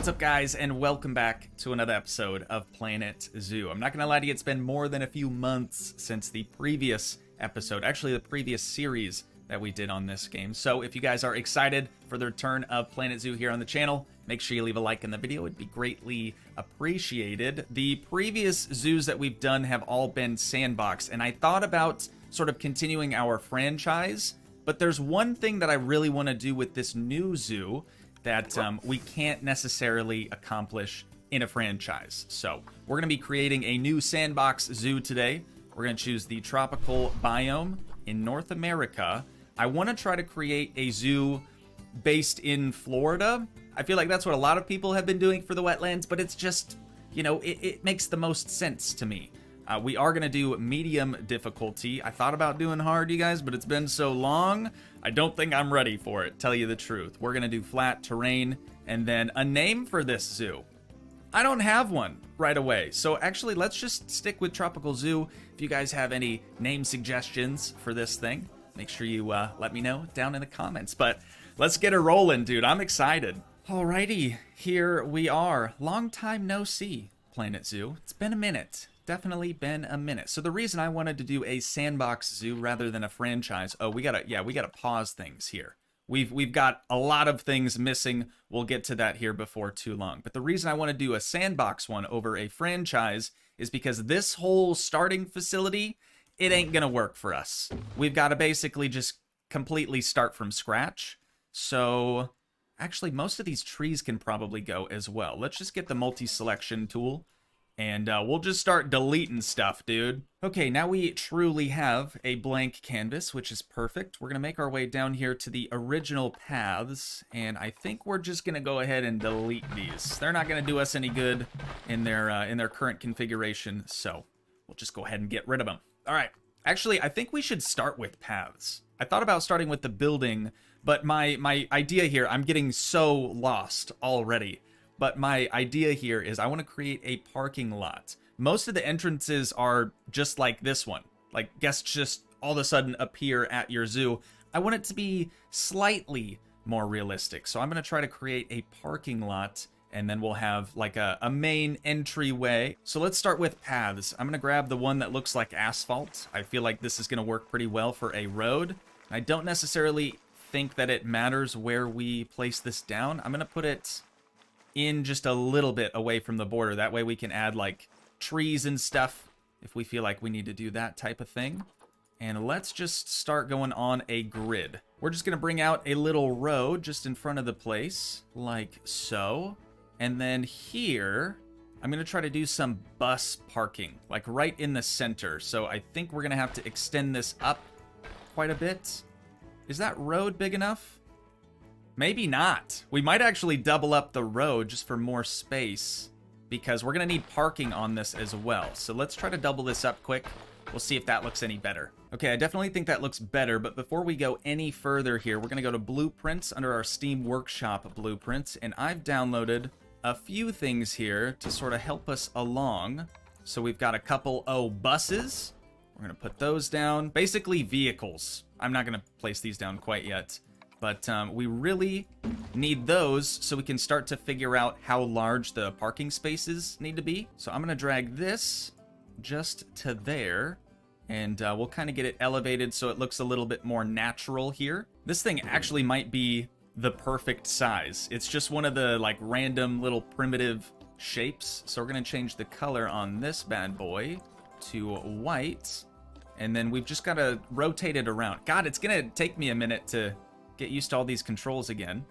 What's up, guys, and welcome back to another episode of Planet Zoo. I'm not gonna lie to you, it's been more than a few months since the previous episode, actually the previous series that we did on this game. So if you guys are excited for the return of Planet Zoo here on the channel, make sure you leave a like in the video. It'd be greatly appreciated. The previous zoos that we've done have all been sandbox, and I thought about sort of continuing our franchise, but there's one thing that I really want to do with this new zoo that we can't necessarily accomplish in a franchise. So we're going to be creating a new sandbox zoo today. We're going to choose the tropical biome in North America. I want to try to create a zoo based in Florida. I feel like that's what a lot of people have been doing for the wetlands, but it's just, you know, it makes the most sense to me. We are going to do medium difficulty. I thought about doing hard, you guys, but it's been so long, I don't think I'm ready for it, tell you the truth. We're going to do flat terrain, and then a name for this zoo. I don't have one right away, so actually let's just stick with Tropical Zoo. If you guys have any name suggestions for this thing, make sure you let me know down in the comments. But let's get it rolling, dude. I'm excited. Alrighty, here we are. Long time no see, Planet Zoo. It's been a minute. Definitely been a minute. So the reason I wanted to do a sandbox zoo rather than a franchise, we gotta pause things here. We've got a lot of things missing. We'll get to that here before too long. But the reason I want to do a sandbox one over a franchise is because this whole starting facility, it ain't gonna work for us. We've got to basically just completely start from scratch. So actually, most of these trees can probably go as well. Let's just get the multi-selection tool. And we'll just start deleting stuff, dude. Okay, now we truly have a blank canvas, which is perfect. We're going to make our way down here to the original paths, and I think we're just going to go ahead and delete these. They're not going to do us any good in their current configuration, so we'll just go ahead and get rid of them. All right. Actually, I think we should start with paths. I thought about starting with the building, but my idea here, I'm getting so lost already. But my idea here is I want to create a parking lot. Most of the entrances are just like this one. Like, guests just all of a sudden appear at your zoo. I want it to be slightly more realistic. So I'm going to try to create a parking lot, and then we'll have like a main entryway. So let's start with paths. I'm going to grab the one that looks like asphalt. I feel like this is going to work pretty well for a road. I don't necessarily think that it matters where we place this down. I'm going to put it in just a little bit away from the border. That way we can add like trees and stuff if we feel like we need to do that type of thing. And let's just start going on a grid. We're just gonna bring out a little road just in front of the place, like so. And then here, I'm gonna try to do some bus parking, like right in the center. So I think we're gonna have to extend this up quite a bit. Is that road big enough? Maybe not. We might actually double up the road just for more space, because we're going to need parking on this as well. So let's try to double this up quick. We'll see if that looks any better. Okay, I definitely think that looks better, but before we go any further here, we're going to go to Blueprints under our Steam Workshop Blueprints, and I've downloaded a few things here to sort of help us along. So we've got a couple, buses. We're going to put those down. Basically vehicles. I'm not going to place these down quite yet. But we really need those so we can start to figure out how large the parking spaces need to be. So I'm going to drag this just to there, and we'll kind of get it elevated so it looks a little bit more natural here. This thing actually might be the perfect size. It's just one of the like random little primitive shapes. So we're going to change the color on this bad boy to white, and then we've just got to rotate it around. God, it's going to take me a minute to get used to all these controls again.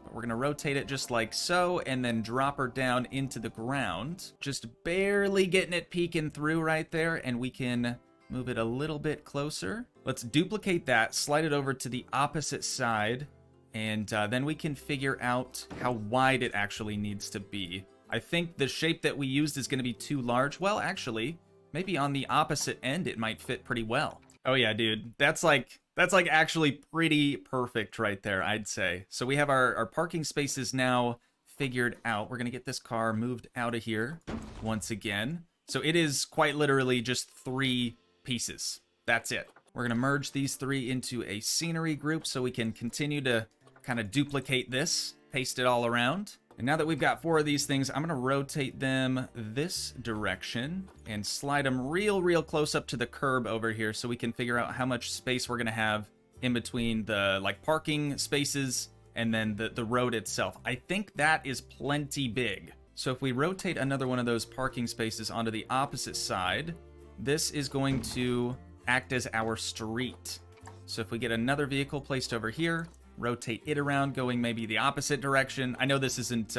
But we're going to rotate it just like so, and then drop her down into the ground. Just barely getting it peeking through right there, and we can move it a little bit closer. Let's duplicate that, slide it over to the opposite side, and then we can figure out how wide it actually needs to be. I think the shape that we used is going to be too large. Well, actually, maybe on the opposite end it might fit pretty well. Oh yeah, dude, that's like actually pretty perfect right there, I'd say. So we have our parking spaces now figured out. We're going to get this car moved out of here once again. So it is quite literally just 3 pieces. That's it. We're going to merge these 3 into a scenery group so we can continue to kind of duplicate this, paste it all around. And now that we've got 4 of these things, I'm going to rotate them this direction and slide them real close up to the curb over here so we can figure out how much space we're going to have in between the like parking spaces and then the road itself. I think that is plenty big. So if we rotate another one of those parking spaces onto the opposite side, this is going to act as our street. So if we get another vehicle placed over here, rotate it around, going maybe the opposite direction. I know this isn't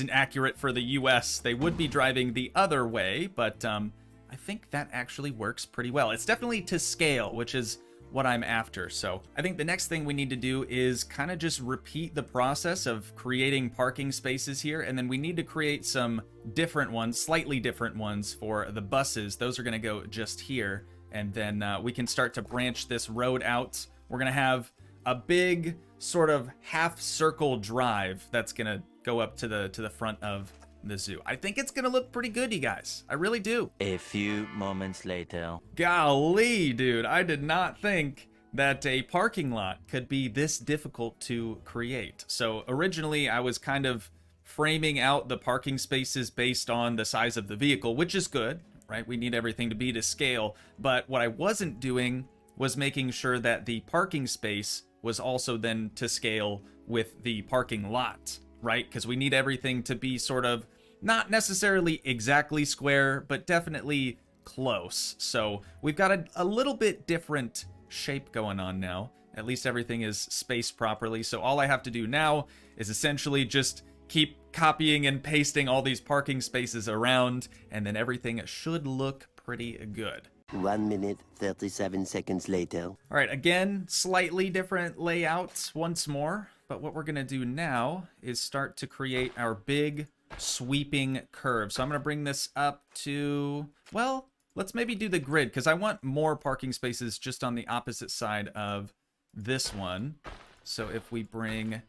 accurate for the US. They would be driving the other way, but I think that actually works pretty well. It's definitely to scale, which is what I'm after. So I think the next thing we need to do is kind of just repeat the process of creating parking spaces here, and then we need to create some different ones, slightly different ones for the buses. Those are going to go just here, and then we can start to branch this road out. We're going to have a big sort of half circle drive that's gonna go up to the front of the zoo. I think it's gonna look pretty good, you guys. I really do. A few moments later. Golly, dude, I did not think that a parking lot could be this difficult to create. So originally I was kind of framing out the parking spaces based on the size of the vehicle, which is good, right? We need everything to be to scale. But what I wasn't doing was making sure that the parking space was also then to scale with the parking lot, right? Because we need everything to be sort of not necessarily exactly square, but definitely close. So we've got a little bit different shape going on now. At least everything is spaced properly. So all I have to do now is essentially just keep copying and pasting all these parking spaces around, and then everything should look pretty good. 1 minute, 37 seconds later. All right, again, slightly different layouts once more. But what we're going to do now is start to create our big sweeping curve. So I'm going to bring this up to, well, let's maybe do the grid, because I want more parking spaces just on the opposite side of this one. So if we bring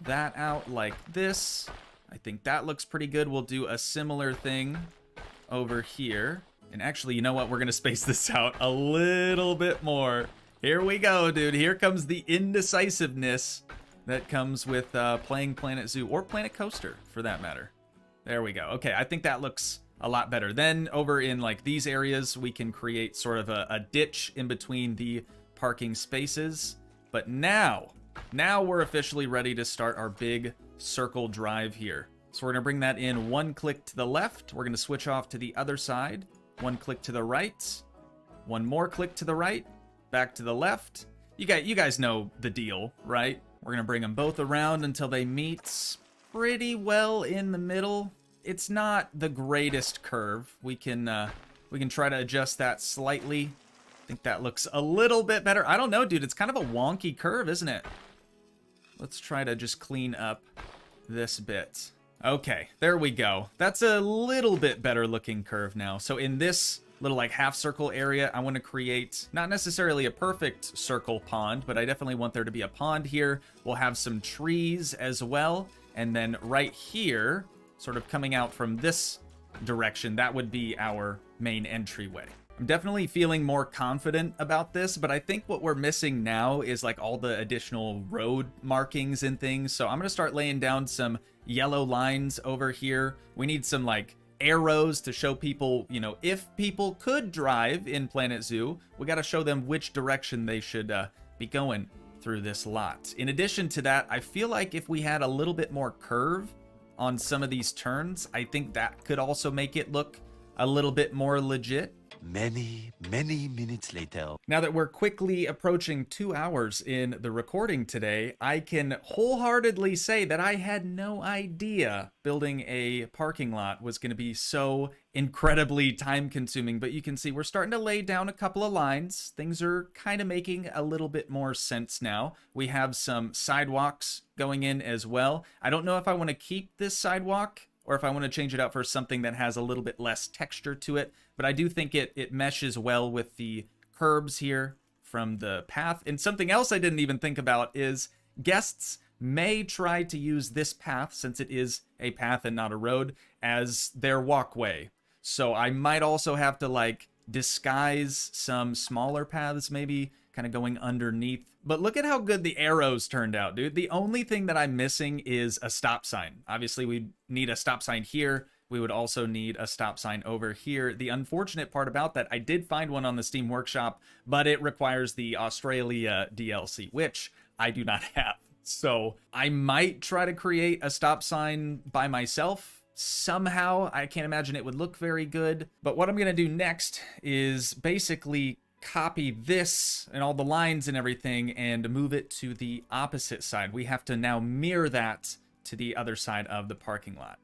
that out like this, I think that looks pretty good. We'll do a similar thing over here. And actually, you know what? We're going to space this out a little bit more. Here we go, dude. Here comes the indecisiveness that comes with playing Planet Zoo, or Planet Coaster, for that matter. There we go. Okay, I think that looks a lot better. Then over in like these areas, we can create sort of a ditch in between the parking spaces. But now we're officially ready to start our big circle drive here. So we're going to bring that in 1 click to the left. We're going to switch off to the other side. 1 click to the right, 1 more click to the right, back to the left. You guys know the deal, right? We're gonna bring them both around until they meet pretty well in the middle. It's not the greatest curve. We can try to adjust that slightly. I think that looks a little bit better. I don't know, dude. It's kind of a wonky curve, isn't it? Let's try to just clean up this bit. Okay, there we go. That's a little bit better looking curve now. So in this little like half circle area, I want to create not necessarily a perfect circle pond, but I definitely want there to be a pond here. We'll have some trees as well. And then right here, sort of coming out from this direction, that would be our main entryway. I'm definitely feeling more confident about this, but I think what we're missing now is like all the additional road markings and things. So I'm going to start laying down some yellow lines over here. We need some like arrows to show people, you know, if people could drive in Planet Zoo, we got to show them which direction they should be going through this lot. In addition to that, I feel like if we had a little bit more curve on some of these turns, I think that could also make it look a little bit more legit. Many minutes later. Now that we're quickly approaching 2 hours in the recording today, I can wholeheartedly say that I had no idea building a parking lot was going to be so incredibly time consuming. But you can see we're starting to lay down a couple of lines. Things are kind of making a little bit more sense now. We have some sidewalks going in as well. I don't know if I want to keep this sidewalk or if I want to change it out for something that has a little bit less texture to it. But I do think it meshes well with the curbs here from the path. And something else I didn't even think about is guests may try to use this path, since it is a path and not a road, as their walkway. So I might also have to like disguise some smaller paths maybe kind of going underneath. But look at how good the arrows turned out, dude. The only thing that I'm missing is a stop sign. Obviously, we need a stop sign here. We would also need a stop sign over here. The unfortunate part about that, I did find one on the Steam Workshop, but it requires the Australia DLC, which I do not have. So I might try to create a stop sign by myself somehow. I can't imagine it would look very good. But what I'm going to do next is basically copy this and all the lines and everything and move it to the opposite side. We have to now mirror that to the other side of the parking lot.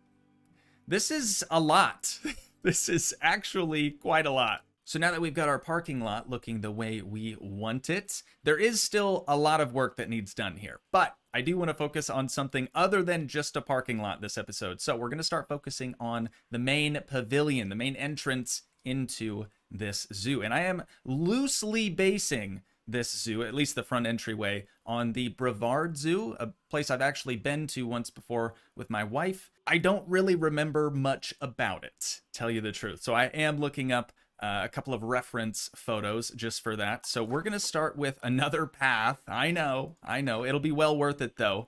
This is a lot. This is actually quite a lot. So now that we've got our parking lot looking the way we want it, there is still a lot of work that needs done here. But I do want to focus on something other than just a parking lot this episode. So we're going to start focusing on the main pavilion, the main entrance into this zoo. And I am loosely basing this zoo, at least the front entryway, on the Brevard Zoo, a place I've actually been to once before with my wife. I don't really remember much about it, tell you the truth. So I am looking up a couple of reference photos just for that. So we're going to start with another path. I know. It'll be well worth it, though.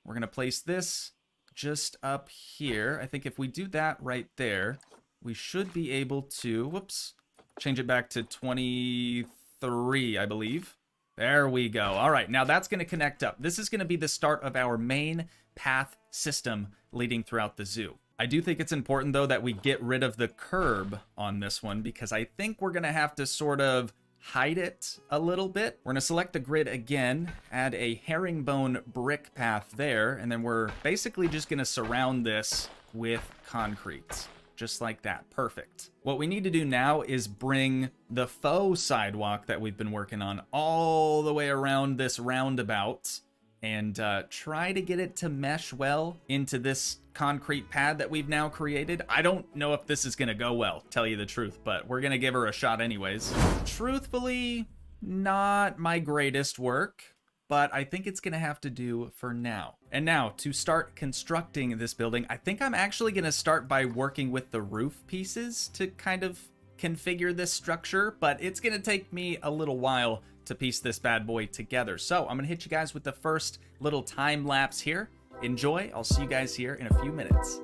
We're going to place this just up here. I think if we do that right there, we should be able to, whoops, change it back to 23, I believe. There we go. All right, now that's going to connect up. This is going to be the start of our main path system leading throughout the zoo. I do think it's important, though, that we get rid of the curb on this one because I think we're going to have to sort of hide it a little bit. We're going to select the grid again, add a herringbone brick path there, and then we're basically just going to surround this with concrete. Just like that. Perfect. What we need to do now is bring the faux sidewalk that we've been working on all the way around this roundabout and try to get it to mesh well into this concrete pad that we've now created. I don't know if this is going to go well, tell you the truth, but we're going to give her a shot anyways. Truthfully, not my greatest work, but I think it's going to have to do for now. And now, to start constructing this building, I think I'm actually going to start by working with the roof pieces to kind of configure this structure, but it's going to take me a little while to piece this bad boy together. So I'm going to hit you guys with the first little time lapse here. Enjoy. I'll see you guys here in a few minutes.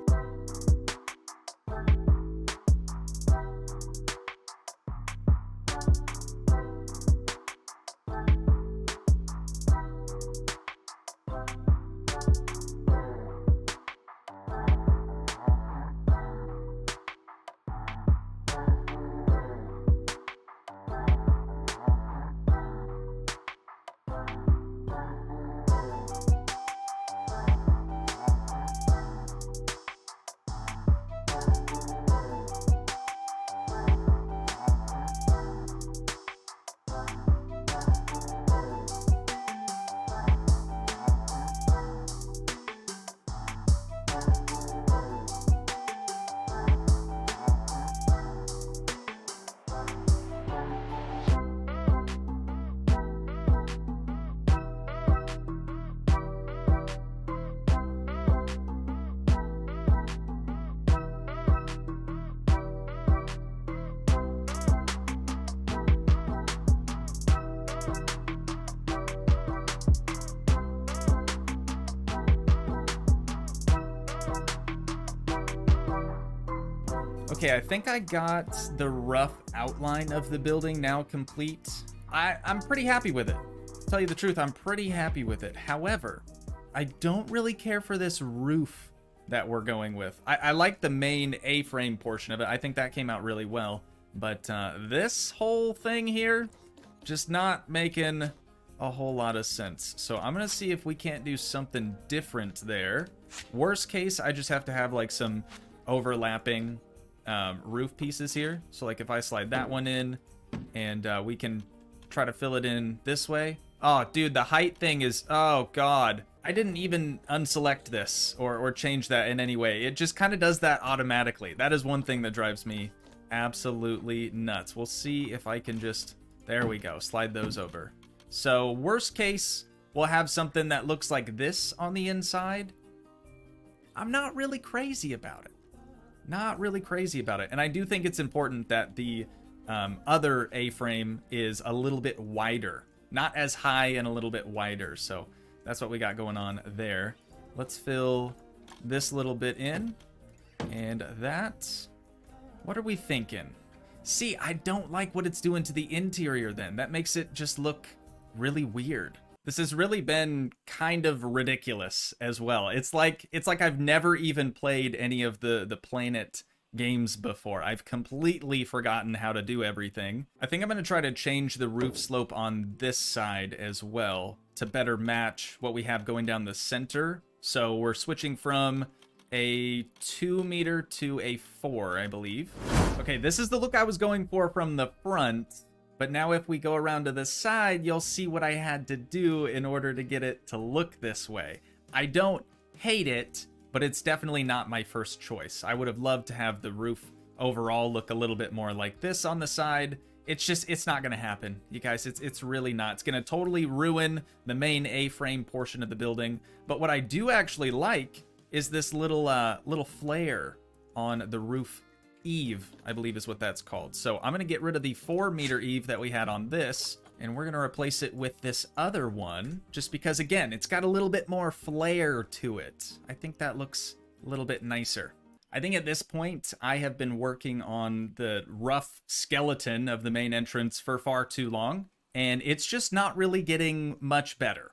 Okay, I think I got the rough outline of the building now complete. I'm pretty happy with it. To tell you the truth, I'm pretty happy with it. However, I don't really care for this roof that we're going with. I like the main A-frame portion of it. I think that came out really well. But this whole thing here, just not making a whole lot of sense. So I'm going to see if we can't do something different there. Worst case, I just have to have like some overlapping roof pieces here. So like if I slide that one in and we can try to fill it in this way. Oh, dude, the height thing is, oh God. I didn't even unselect this or change that in any way. It just kind of does that automatically. That is one thing that drives me absolutely nuts. We'll see if I can just, there we go, slide those over. So worst case, we'll have something that looks like this on the inside. I'm not really crazy about it. Not really crazy about it. And I do think it's important that the other A-frame is a little bit wider not as high and a little bit wider. So that's what we got going on there. Let's fill this little bit in. And that, what are we thinking? See, I don't like what it's doing to the interior then. That makes it just look really weird. This has really been kind of ridiculous as well. It's like I've never even played any of the Planet games before. I've completely forgotten how to do everything. I think I'm going to try to change the roof slope on this side as well to better match what we have going down the center. So we're switching from a 2 meter to a 4, I believe. Okay, this is the look I was going for from the front. But now if we go around to the side, you'll see what I had to do in order to get it to look this way. I don't hate it, but it's definitely not my first choice. I would have loved to have the roof overall look a little bit more like this on the side. It's not gonna happen, you guys. It's really not. It's gonna totally ruin the main A-frame portion of the building. But what I do actually like is this little flare on the roof eave, I believe is what that's called. So I'm going to get rid of the 4 meter eave that we had on this, and we're going to replace it with this other one, just because, again, it's got a little bit more flair to it. I think that looks a little bit nicer. I think at this point, I have been working on the rough skeleton of the main entrance for far too long, and it's just not really getting much better.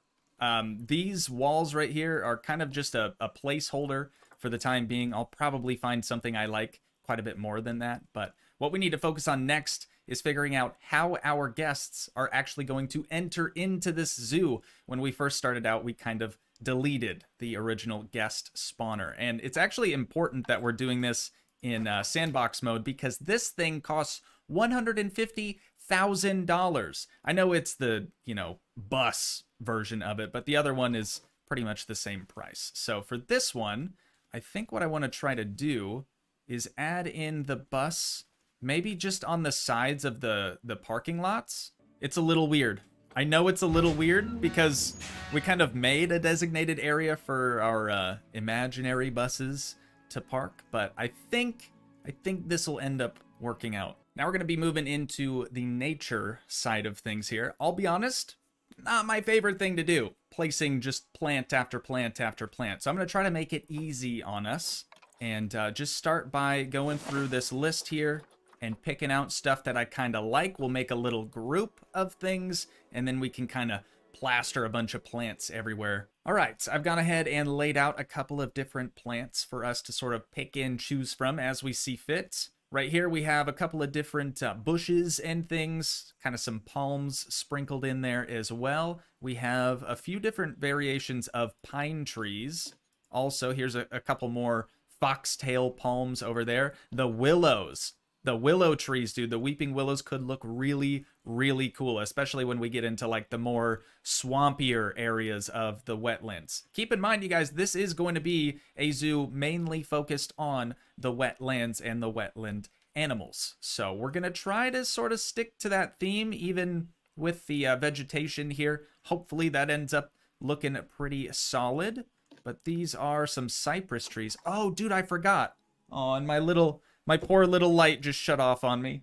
These walls right here are kind of just a placeholder for the time being. I'll probably find something I like quite a bit more than that, but what we need to focus on next is figuring out how our guests are actually going to enter into this zoo. When we first started out, we kind of deleted the original guest spawner, and it's actually important that we're doing this in sandbox mode because this thing costs $150,000. I know it's the, bus version of it, but the other one is pretty much the same price. So for this one, I think what I want to try to do is add in the bus, maybe just on the sides of the parking lots. It's a little weird. I know it's a little weird because we kind of made a designated area for our imaginary buses to park, but I think this will end up working out. Now we're going to be moving into the nature side of things here. I'll be honest, not my favorite thing to do, placing just plant after plant after plant. So I'm going to try to make it easy on us. And just start by going through this list here and picking out stuff that I kind of like. We'll make a little group of things, and then we can kind of plaster a bunch of plants everywhere. All right, so I've gone ahead and laid out a couple of different plants for us to sort of pick and choose from as we see fit. Right here we have a couple of different bushes and things, kind of some palms sprinkled in there as well. We have a few different variations of pine trees. Also, here's a couple more foxtail palms over there. The willows. The willow trees, dude. The weeping willows could look really, really cool, especially when we get into like the more swampier areas of the wetlands. Keep in mind, you guys, this is going to be a zoo mainly focused on the wetlands and the wetland animals. So we're going to try to sort of stick to that theme, even with the vegetation here. Hopefully that ends up looking pretty solid. But these are some cypress trees. Oh, dude, I forgot. Oh, and my poor little light just shut off on me.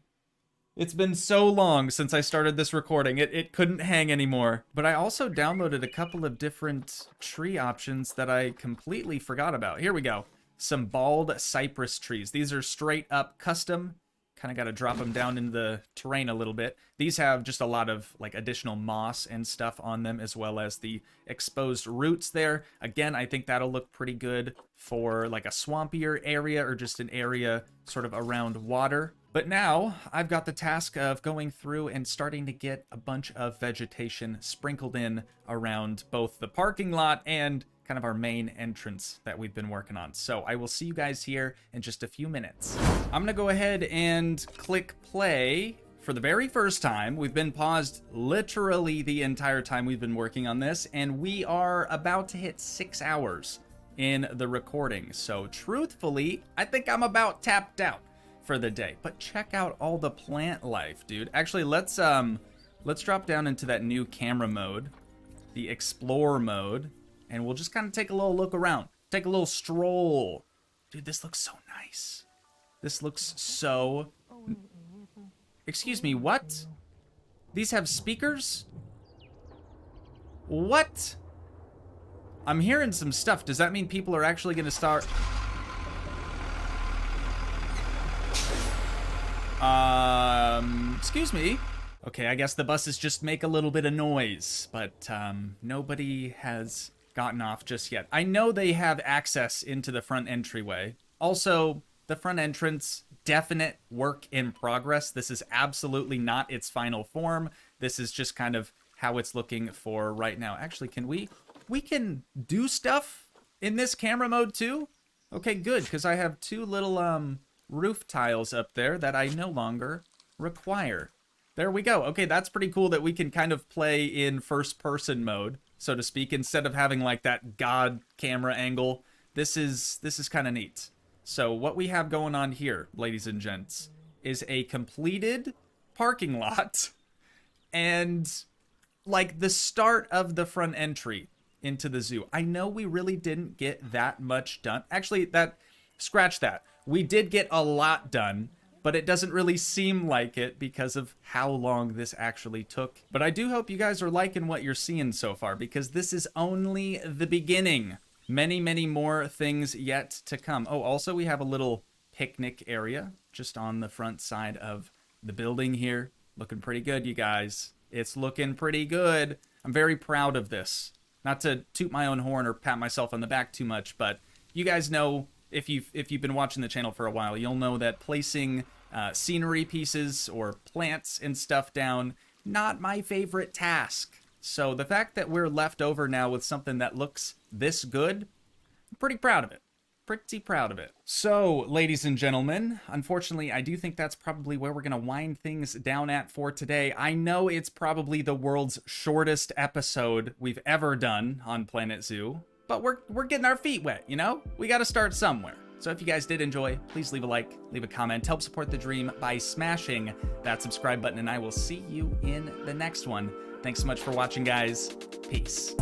It's been so long since I started this recording. It couldn't hang anymore. But I also downloaded a couple of different tree options that I completely forgot about. Here we go. Some bald cypress trees. These are straight up custom. Kind of got to drop them down into the terrain a little bit. These have just a lot of like additional moss and stuff on them, as well as the exposed roots there. Again, I think that'll look pretty good for like a swampier area or just an area sort of around water. But now I've got the task of going through and starting to get a bunch of vegetation sprinkled in around both the parking lot and kind of our main entrance that we've been working on. So I will see you guys here in just a few minutes. I'm gonna go ahead and click play for the very first time. We've been paused literally the entire time we've been working on this, and we are about to hit 6 hours in the recording. So truthfully, I think I'm about tapped out for the day. But check out all the plant life, dude. Actually, let's drop down into that new camera mode, the explore mode. And we'll just kind of take a little look around. Take a little stroll. Dude, this looks so nice. This looks so... Excuse me, what? These have speakers? What? I'm hearing some stuff. Does that mean people are actually going to start... Excuse me. Okay, I guess the buses just make a little bit of noise, but nobody has gotten off just yet. I know they have access into the front entryway. Also, the front entrance, definite work in progress. This is absolutely not its final form. This is just kind of how it's looking for right now. Actually, can we can do stuff in this camera mode too? Okay, good, because I have two little roof tiles up there that I no longer require. There we go. Okay, that's pretty cool that we can kind of play in first person mode, so to speak, instead of having like that god camera angle. This is kind of neat. So what we have going on here, ladies and gents, is a completed parking lot and like the start of the front entry into the zoo. I know we really didn't get that much done. Actually, scratch that. We did get a lot done, but it doesn't really seem like it because of how long this actually took. But I do hope you guys are liking what you're seeing so far, because this is only the beginning. Many, many more things yet to come. Oh, also we have a little picnic area just on the front side of the building here. Looking pretty good, you guys. It's looking pretty good. I'm very proud of this. Not to toot my own horn or pat myself on the back too much, but you guys know, if you've been watching the channel for a while, you'll know that placing scenery pieces or plants and stuff down, not my favorite task. So the fact that we're left over now with something that looks this good, I'm pretty proud of it. Pretty proud of it. So, ladies and gentlemen, unfortunately, I do think that's probably where we're going to wind things down at for today. I know it's probably the world's shortest episode we've ever done on Planet Zoo, but we're getting our feet wet, you know? We got to start somewhere. So if you guys did enjoy, please leave a like, leave a comment, help support the dream by smashing that subscribe button, and I will see you in the next one. Thanks so much for watching, guys. Peace.